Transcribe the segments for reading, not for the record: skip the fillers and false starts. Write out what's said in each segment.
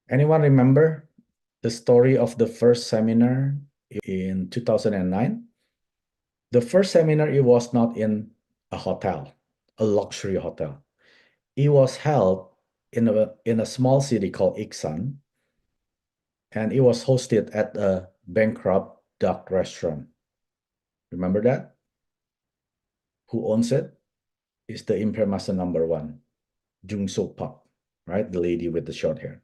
Anyone remember the story of the first seminar in 2009? The first seminar, it was not in a hotel, a luxury hotel. It was held in a small city called Iksan, and it was hosted at a bankrupt duck restaurant. Remember that? Who owns it? Is the Imperial Master number one, Jung So Pak, right? The lady with the short hair.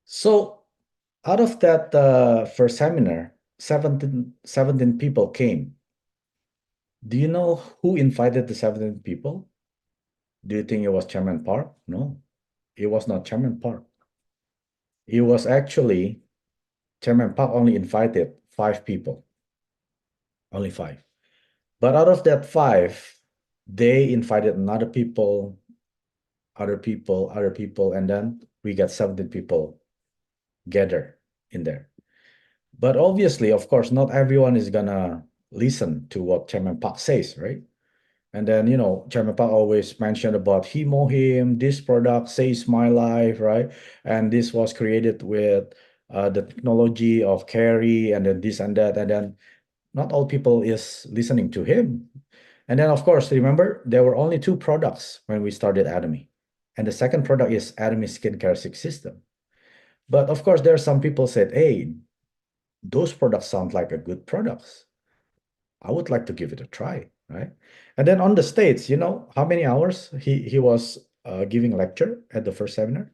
So out of that first seminar, 17 people came. Do you know who invited the 17 people? Do you think it was Chairman Park? No, it was not Chairman Park. It was actually Chairman Park only invited 5 people, only 5. But out of that 5, they invited another people, other people, other people, and then we got 17 people gather in there. But obviously, of course, not everyone is gonna listen to what Chairman Park says, right? And then, Chairman Park always mentioned about Him, this product saves my life, right? And this was created with the technology of carry and then this and that. And then not all people is listening to him. And then, of course, remember, there were only 2 products when we started ATOMY. And the second product is ATOMY Skincare 6 System. But of course, there are some people said, hey, those products sound like a good products. I would like to give it a try, right? And then on the States, how many hours he was giving lecture at the first seminar?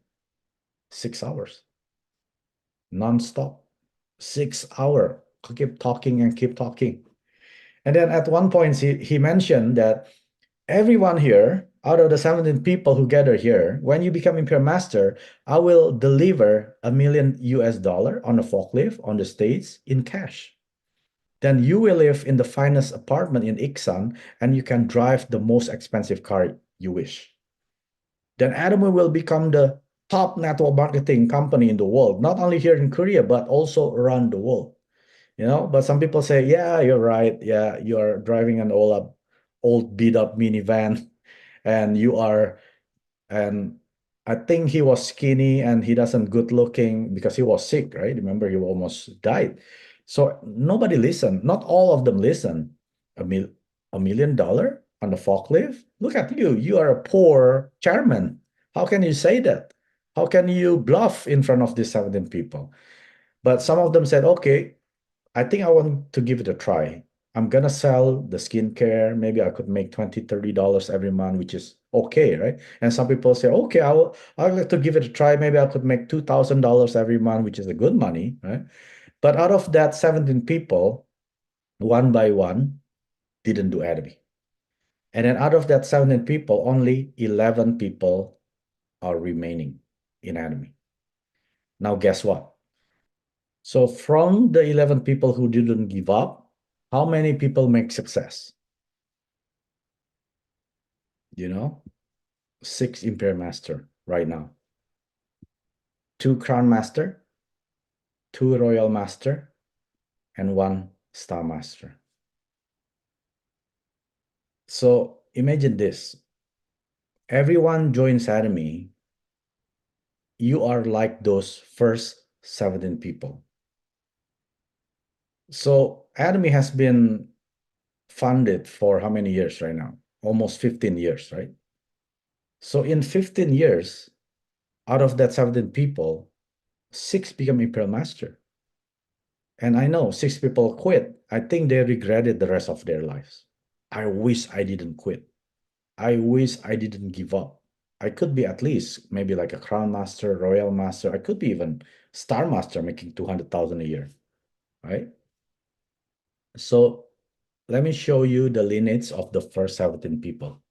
6 hours, non-stop, 6 hour. Keep talking and keep talking. And then at one point, he mentioned that everyone here, out of the 17 people who gather here, when you become Imperial Master, I will deliver $1 million on a forklift on the States in cash. Then you will live in the finest apartment in Iksan and you can drive the most expensive car you wish. Then ATOMY will become the top network marketing company in the world, not only here in Korea, but also around the world. But some people say, yeah, you're right. Yeah, you are driving an old beat up minivan and and I think he was skinny and he doesn't good looking because he was sick, right? Remember, he almost died. So nobody listened. Not all of them listened. $1 million on the forklift? Look at you. You are a poor chairman. How can you say that? How can you bluff in front of these 17 people? But some of them said, okay, I think I want to give it a try. I'm gonna sell the skincare. Maybe I could make $20-$30 every month, which is okay, right? And some people say, okay, I'd like to give it a try. Maybe I could make $2,000 every month, which is a good money, right? But out of that 17 people, one by one, didn't do ATOMY. And then out of that 17 people, only 11 people are remaining in ATOMY. Now, guess what? So from the 11 people who didn't give up, how many people make success? 6 Imperial Master right now. 2 Crown Master, 2 Royal Master, and 1 Star Master. So imagine this. Everyone joins ATOMY. You are like those first 17 people. So ATOMY has been funded for how many years right now? Almost 15 years, right? So in 15 years, out of that 17 people, 6 become Imperial Master. And I know 6 people quit. I think they regretted the rest of their lives. I wish I didn't quit. I wish I didn't give up. I could be at least maybe like a Crown Master, Royal Master. I could be even Star Master making 200,000 a year, right? So let me show you the lineage of the first 17 people.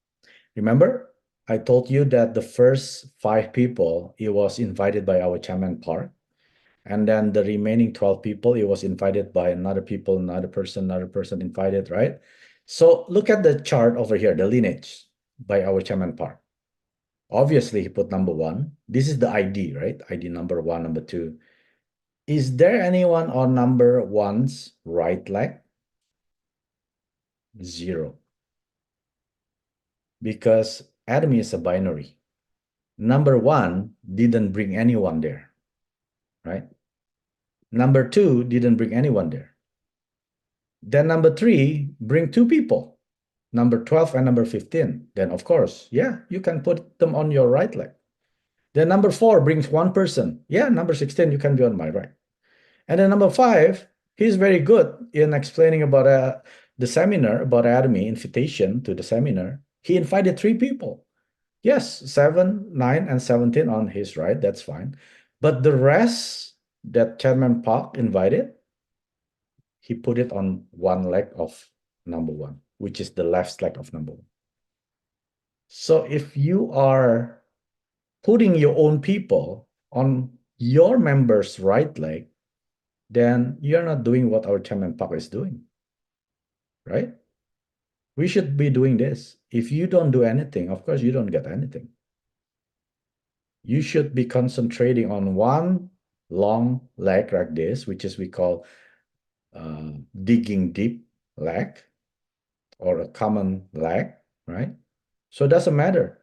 Remember, I told you that the first 5 people, it was invited by our Chairman Park. And then the remaining 12 people, it was invited by another person invited, right? So look at the chart over here, the lineage by our Chairman Park. Obviously, he put number 1. This is the ID, right? ID number 1, number 2. Is there anyone on number 1's right leg? 0. Because ATOMY is a binary. Number one didn't bring anyone there, right? Number two didn't bring anyone there. Then number three, bring two people, number 12 and number 15. Then, of course, yeah, you can put them on your right leg. Then number four brings one person. Yeah, number 16, you can be on my right. And then number five, he's very good in explaining about the seminar, about ATOMY invitation to the seminar. He invited three people. Yes, 7, 9, and 17 on his right. That's fine. But the rest that Chairman Park invited, he put it on one leg of number one, which is the left leg of number one. So if you are putting your own people on your member's right leg, then you're not doing what our Chairman Park is doing, right? We should be doing this. If you don't do anything, of course, you don't get anything. You should be concentrating on one long leg like this, which is we call digging deep leg or a common leg, right? So it doesn't matter.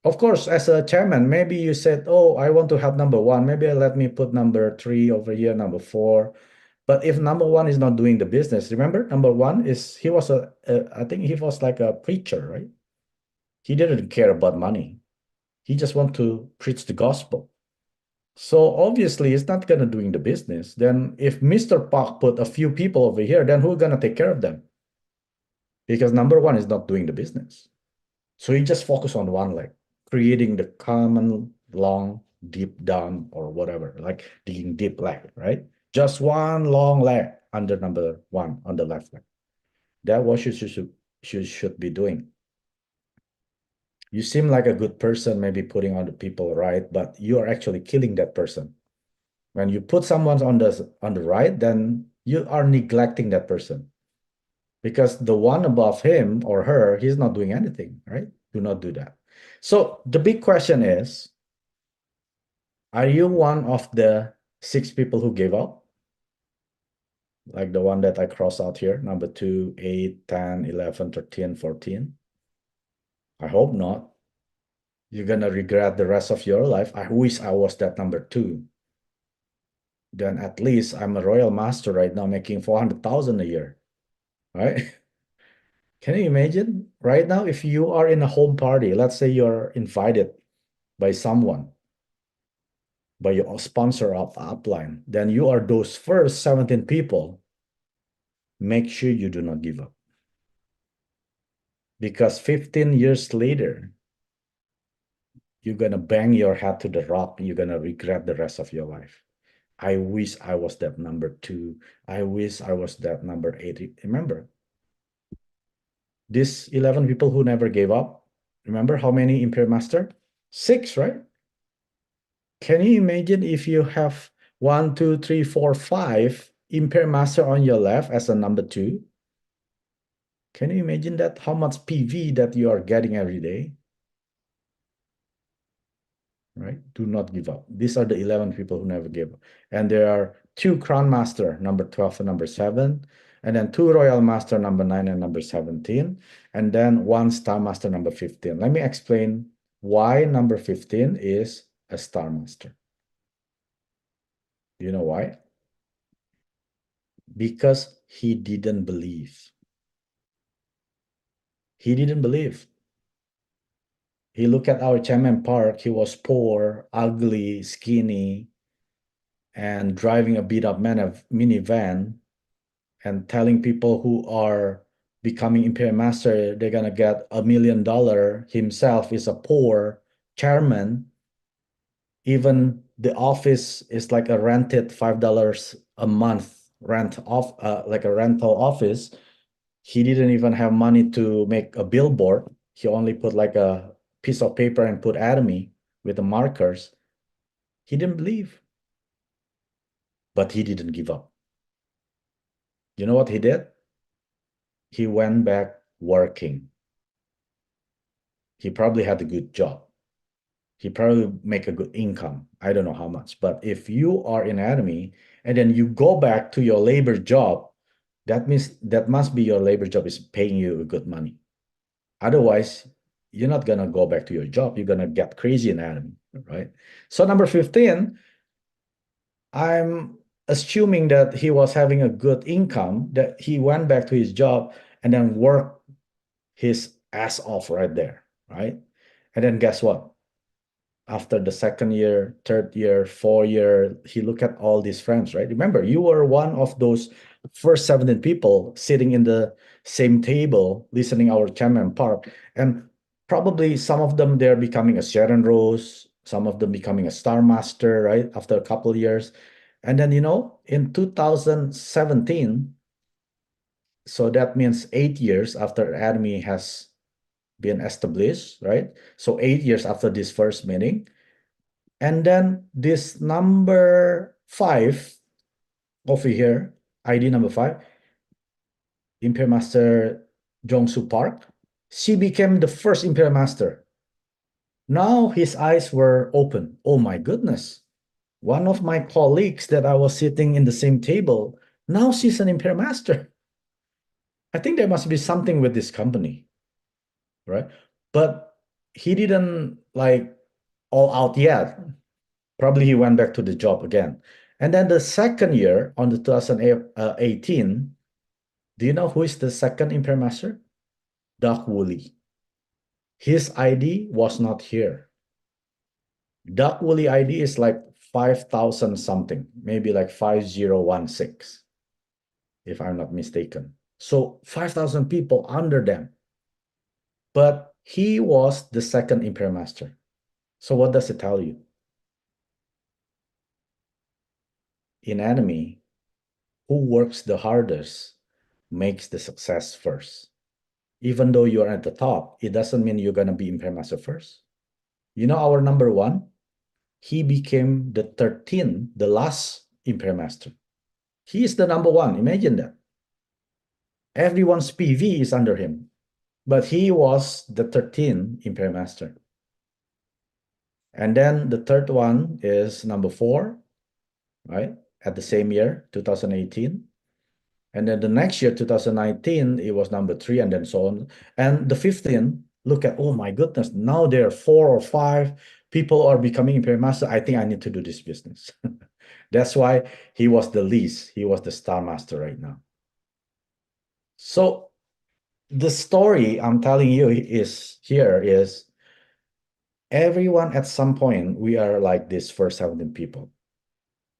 Of course, as a chairman, maybe you said, oh, I want to help number one. Maybe let me put number three over here, number four. But if number one is not doing the business, remember, number one is, he was I think he was like a preacher, right? He didn't care about money. He just want to preach the gospel. So obviously he's not gonna doing the business. Then if Mr. Park put a few people over here, then who's gonna take care of them? Because number one is not doing the business. So he just focus on one leg, creating the common long deep down or whatever, like digging deep leg, right? Just one long leg under number one on the left leg. That's what you should be doing. You seem like a good person, maybe putting on the people right, but you are actually killing that person. When you put someone on the right, then you are neglecting that person because the one above him or her, he's not doing anything, right? Do not do that. So the big question is, are you one of the 6 people who gave up? Like the one that I crossed out here, number 2, 8, 10, 11, 13, 14. I hope not. You're gonna regret the rest of your life. I wish I was that number 2. Then at least I'm a royal master right now making 400,000 a year, right? Can you imagine right now if you are in a home party, let's say you're invited by someone, by your sponsor of upline, then you are those first 17 people. Make sure you do not give up. Because 15 years later, you're gonna bang your head to the rock and you're gonna regret the rest of your life. I wish I was that number 2. I wish I was that number 8. Remember, these 11 people who never gave up, remember how many Imperial Master? 6, right? Can you imagine if you have 1, 2, 3, 4, 5 Imperial Master on your left as a number 2? Can you imagine that? How much PV that you are getting every day? Right? Do not give up. These are the 11 people who never gave up. And there are 2 Crown Master, number 12 and number 7. And then 2 Royal Master, number 9 and number 17. And then 1 Star Master, number 15. Let me explain why number 15 is a Star Master. Do you know why? Because he didn't believe. He didn't believe. He looked at our Chairman Park. He was poor, ugly, skinny, and driving a beat-up minivan and telling people who are becoming Imperial Master, they're gonna get $1 million. Himself is a poor chairman. Even the office is like a rented $5 a month rent off, like a rental office. He didn't even have money to make a billboard. He only put like a piece of paper and put ATOMY with the markers. He didn't believe, but he didn't give up. You know what he did? He went back working. He probably had a good job. He probably make a good income. I don't know how much, but if you are in ATOMY and then you go back to your labor job, that means that must be your labor job is paying you good money. Otherwise, you're not gonna go back to your job. You're gonna get crazy in anatomy, right? So number 15, I'm assuming that he was having a good income, that he went back to his job and then worked his ass off right there, right? And then guess what? After the second year, third year, 4 year, he looked at all these friends, right? Remember, you were one of those first 17 people sitting in the same table, listening our chairman Park, and probably some of them they're becoming a Sharon Rose, some of them becoming a Star Master, right? After a couple of years. And then, in 2017, so that means 8 years after ATOMY has been established, right? So 8 years after this first meeting, and then this number 5 over here, ID number 5, Imperial Master Jongsu Park, she became the first Imperial Master. Now his eyes were open. Oh my goodness. One of my colleagues that I was sitting in the same table, now she's an Imperial Master. I think there must be something with this company, right? But he didn't like all out yet. Probably he went back to the job again. And then the second year, on the 2018, do you know who is the second Imperial Master? Doc Woolley. His ID was not here. Doc Woolley ID is like 5,000 something, maybe like 5016, if I'm not mistaken. So 5,000 people under them. But he was the second Imperial Master. So what does it tell you? In anime, who works the hardest makes the success first. Even though you're at the top, it doesn't mean you're going to be Imperial Master first. You know, our number one, he became the 13th, the last Imperial Master. He is the number one. Imagine that. Everyone's PV is under him, but he was the 13th Imperial Master. And then the third one is number 4, right? At the same year, 2018. And then the next year, 2019, it was number 3, and then so on. And the 15, look at, oh my goodness, now there are 4 or 5 people are becoming Imperial Master. I think I need to do this business. That's why he was the least. He was the Star Master right now. So the story I'm telling you is everyone at some point, we are like this first 17 people.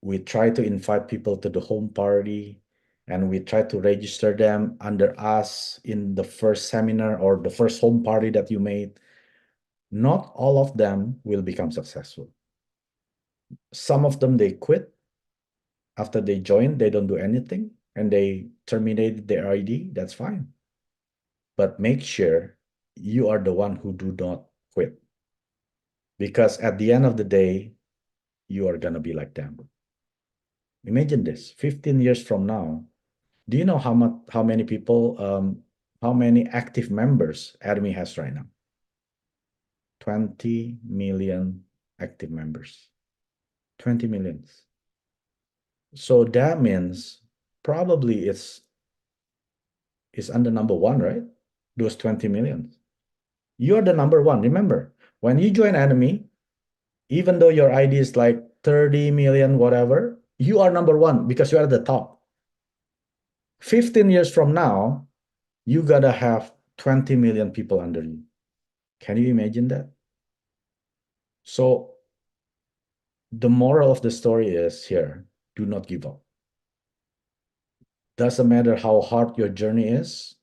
We try to invite people to the home party, and we try to register them under us in the first seminar or the first home party that you made. Not all of them will become successful. Some of them, they quit. After they join, they don't do anything and they terminate their ID. That's fine. But make sure you are the one who do not quit. Because at the end of the day, you are going to be like them. Imagine this, 15 years from now, do you know how many people, how many active members ATOMY has right now? 20 million active members. 20 millions. So that means probably it's under number 1, right? Those 20 millions. You're the number 1. Remember, when you join ATOMY, even though your ID is like 30 million, whatever, you are number 1 because you are at the top. 15 years from now, you gotta have 20 million people under you. Can you imagine that? So the moral of the story is here, do not give up. Doesn't matter how hard your journey is,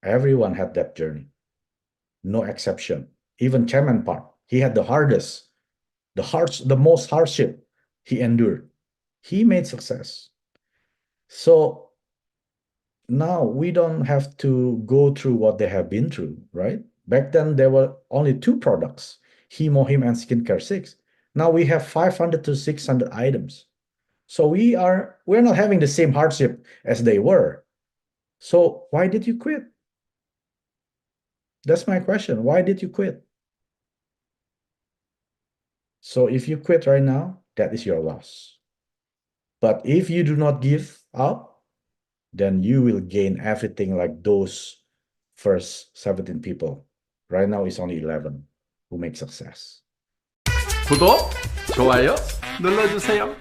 everyone had that journey. No exception. Even Chairman Park, he had the most hardship he endured. He made success. So now we don't have to go through what they have been through, right? Back then, there were only 2 products, Hemohim and Skincare 6. Now we have 500 to 600 items. So we're not having the same hardship as they were. So why did you quit? That's my question. Why did you quit? So if you quit right now, that is your loss. But if you do not give up, then you will gain everything like those first 17 people. Right now, it's only 11 who make success. 구독, 좋아요 눌러주세요.